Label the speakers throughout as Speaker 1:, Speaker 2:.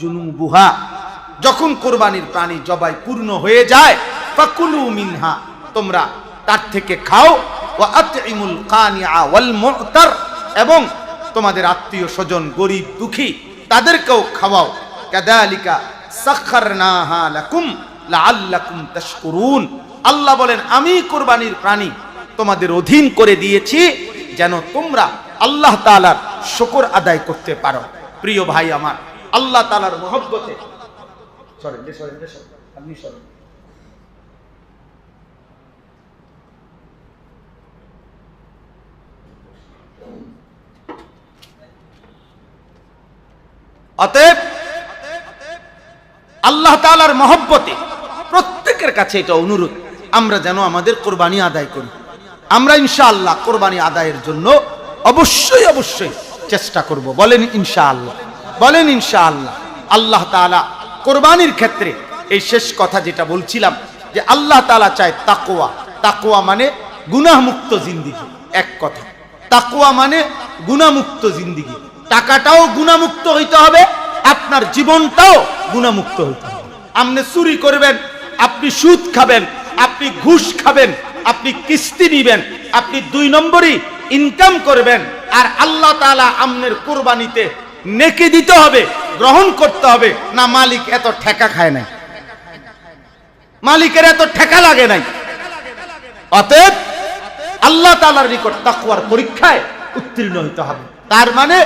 Speaker 1: জুনুবুহা, যখন কোরবানির প্রাণী জবাই পূর্ণ হয়ে যায়, ফাকুলু মিনহা, তোমরা তার থেকে খাও, ওয়া আতইমুল কানিআ ওয়াল মু'তার, এবং তোমাদের আত্মীয় স্বজন গরিব দুঃখী তাদেরকেও খাওয়াও। কাযালিকা সাখখারনাহা লাকুম লাআল্লাকুম তাশকুরুন। আল্লাহ বলেন, আমি কোরবানির প্রাণী তোমাদের অধীন করে দিয়েছি যেন তোমরা আল্লাহ তাআলার শুকর আদায় করতে পারো। প্রিয় ভাই আমার, আল্লাহ তাআলার মহব্বতে অতএব আল্লাহ তাআলার মহব্বতে প্রত্যেকের কাছে এটা অনুরোধ, আমরা যেন আমাদের কোরবানি আদায় করি। আমরা ইনশাআল্লাহ কোরবানি আদায়ের জন্য অবশ্যই অবশ্যই চেষ্টা করব। বলেন ইনশাআল্লাহ, বলেন ইনশাআল্লাহ। আল্লাহ তাআলা কোরবানির ক্ষেত্রে এই শেষ কথা যেটা বলছিলাম, যে আল্লাহ তাআলা চায় তাকওয়া। তাকওয়া মানে গুনাহমুক্ত জিন্দেগি। এক কথা, তাকওয়া মানে গুনাহমুক্ত জিন্দেগি। টাকাটাও গুনাহমুক্ত হইতে হবে, আপনার জীবনটাও গুনাহমুক্ত হইতে হবে। আপনি চুরি করবেন, আপনি সুদ খাবেন, আপনি ঘুষ খাবেন, আপনি কিস্তি নিবেন, আপনি 2 নম্বরই ইনকাম করবেন, আর আল্লাহ তাআলা আপনার কুরবানিতে নেকি দিতে হবে, গ্রহণ করতে হবে না। মালিক এত ঠেকা খায় নাই, মালিকের এত ঠেকা লাগে নাই। অতএব আল্লাহ তাআলার নিকট তাকওয়ার পরীক্ষায় উত্তীর্ণ হতে হবে। তার মানে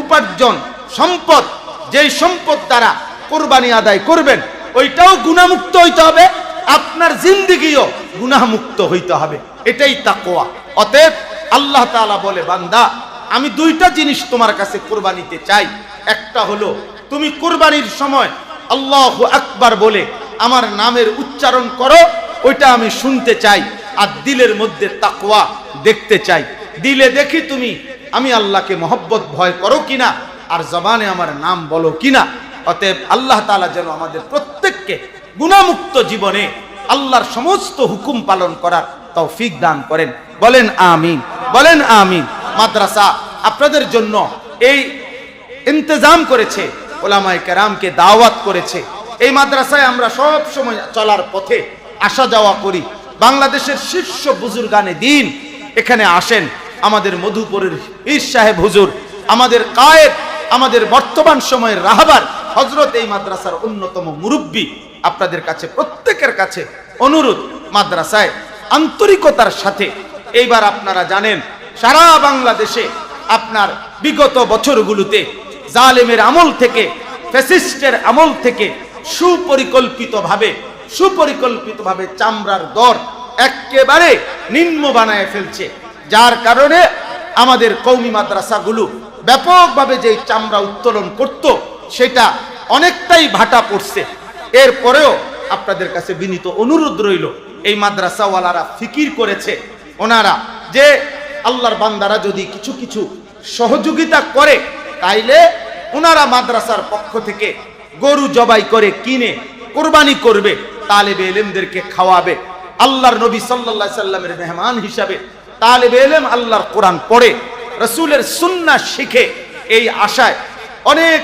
Speaker 1: উপার্জন সম্পদ, যেই সম্পদ দ্বারা কোরবানি আদায় করবেন ওইটাও গুনাহমুক্ত হইতে হবে, আপনার জিন্দেগিও গুনাহমুক্ত হইতে হবে। এটাই তাকওয়া। অতএব আল্লাহ তাআলা বলে, বান্দা আমি 2টা জিনিস তোমার কাছে কোরবানিতে চাই। একটা হলো তুমি কোরবানির সময় আল্লাহু আকবার বলে আমার নামের উচ্চারণ করো, ওইটা আমি শুনতে চাই। আর দিলের মধ্যে তাকওয়া দেখতে চাই। দিলে দেখি তুমি আমি আল্লাহকে মহব্বত ভয় করো কিনা, আর জবানে আমার নাম বলো কিনা। অতএব আল্লাহ তাআলা যেন আমাদের প্রত্যেককে গুনাহমুক্ত জীবনে আল্লাহর সমস্ত হুকুম পালন করার তৌফিক দান করেন। বলেন আমিন, বলেন আমিন। মাদ্রাসা আপনাদের জন্য এই ইন্তজাম করেছে, ওলামায়ে কেরামকে দাওয়াত করেছে। এই মাদ্রাসায় আমরা সব সময় চলার পথে আসা যাওয়া করি। বাংলাদেশের শীর্ষ বুজুর্গানে দ্বীন এখানে আসেন। আমাদের মধুপুরের পীর সাহেব হুজুর, আমাদের কায়েদ, আমাদের বর্তমান সময়ের রাহবার হযরত এই মাদ্রাসার অন্যতম মুরব্বী। আপনাদের কাছে প্রত্যেকের কাছে অনুরোধ, মাদ্রাসায় আন্তরিকতার সাথে, এইবার আপনারা জানেন সারা বাংলাদেশে আপনার বিগত বছরগুলোতে জালেমের আমল থেকে, ফ্যাসিস্টের আমল থেকে সুপরিকল্পিতভাবে চামড়ার দর একেবারে নিম্ন বানায় ফেলছে। যার কারণে আমাদের কওমি মাদ্রাসাগুলো ব্যাপকভাবে যে চামড়া উত্তোলন করত সেটা অনেকটাই ভাটা পড়ছে। এরপরেও আপনাদের কাছে বিনীত অনুরোধ রইল, এই মাদ্রাসাওয়ালারা ফিকির করেছে, ওনারা যে আল্লাহর বান্দারা যদি কিছু কিছু সহযোগিতা করে তাইলে ওনারা মাদ্রাসার পক্ষ থেকে গরু জবাই করে কিনে কোরবানি করবে, তালেবে ইলমদেরকে খাওয়াবে। আল্লাহর নবী সাল্লাল্লাহু আলাইহি সাল্লামের মেহমান হিসাবে তালেবে ইলম আল্লাহর কোরআন পড়ে, রাসূলের সুন্নাহ শিখে, এই আশায় অনেক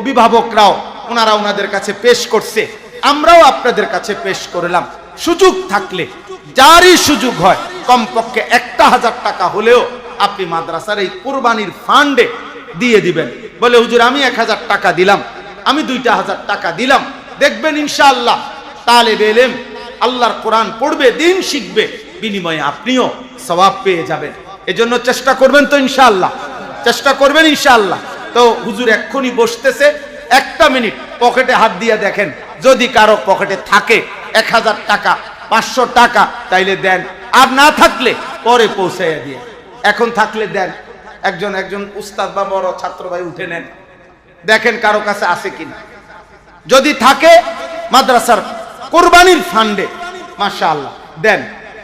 Speaker 1: অভিভাবকরাও ওনারা ওনাদের কাছে পেশ করছে। আমরাও আপনাদের কাছে পেশ করলাম। সুযোগ থাকলে, যারই সুযোগ হয়, কমপক্ষে 1000 টাকা হলেও আপনি মাদ্রাসার এই কুরবানির ফান্ডে দিয়ে দিবেন। বলে, হুজুর আমি 1000 টাকা দিলাম, আমি 2000 টাকা দিলাম। দেখবেন ইনশাআল্লাহ তালেবে ইলম আল্লাহর কোরআন পড়বে, দিন শিখবে, বিনিময়ে আপনিও সওয়াব পেয়ে যাবেন। এজন্য চেষ্টা করবেন তো ইনশাআল্লাহ, চেষ্টা করবেন ইনশাআল্লাহ। তো হুজুর এক্ষুনি বসতেছে, 1 মিনিট পকেটে হাত দিয়ে দেখেন, যদি কারো পকেটে থাকে 1000 টাকা, 500 টাকা, তাইলে দেন। আর না থাকলে পরে পৌঁছাইয়া দিয়ে, এখন থাকলে দেন। একজন উস্তাদ বা বড় ছাত্র ভাই উঠে নেন, দেখেন কারো কাছে আছে কিনা। যদি থাকে মাদ্রাসার কোরবানির ফান্ডে মাশাআল্লাহ দেন,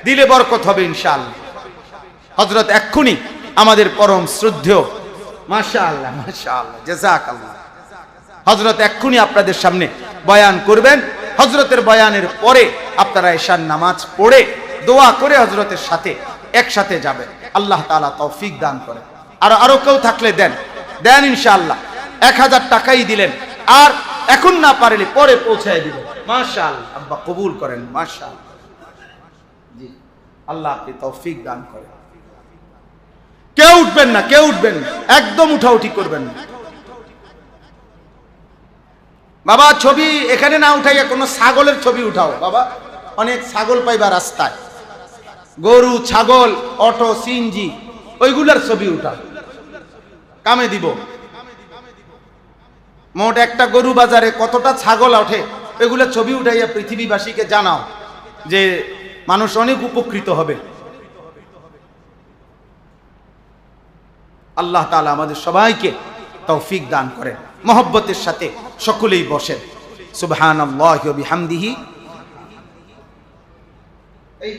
Speaker 1: দিলে বরকত হবে ইনশাআল্লাহ। হযরত এক্ষুনি আমাদের পরম শ্রদ্ধেয় মাশাআল্লাহ মাশাআল্লাহ জাযাকাল্লাহ হযরত এক্ষুনি আপনাদের সামনে বয়ান করবেন। হযরতের বয়ানের পরে আপনারা এশার নামাজ পড়ে দোয়া করে হযরতের সাথে একসাথে যাবেন। আল্লাহ তাআলা তৌফিক দান করেন। আর আরো কেউ থাকলে দেন, দেন ইনশাআল্লাহ। 1000 টাকাই দিলেন, আর এখন না পারলে পরে পৌঁছায় দিবেন। মাশাআল্লাহ, আব্বা কবুল করেন, মাশাআল্লাহ। জি, আল্লাহ আপনি তৌফিক দান করেন। কেউ উঠবেন না, কেউ উঠবেন না, একদম উঠাউঠি করবেন না। বাবা ছবি এখানে না উঠাইয়া কোনো ছাগলের ছবি উঠাও বাবা, অনেক ছাগল পাইবা রাস্তায়, গরু, ছাগল, অটো, সিএনজি, ওইগুলার ছবি উঠাও, কামে দিব। মোট একটা গরু বাজারে কতটা ছাগল ওঠে, এগুলা ছবি উঠাইয়া পৃথিবীবাসীকে জানাও, যে মানুষ অনেক উপকৃত হবে। আল্লাহ তাআলা আমাদের সবাইকে তৌফিক দান করেন। মহব্বতের সাথে সকলেই বসেন। সুবহানাল্লাহি ওয়া বিহামদিহি। এই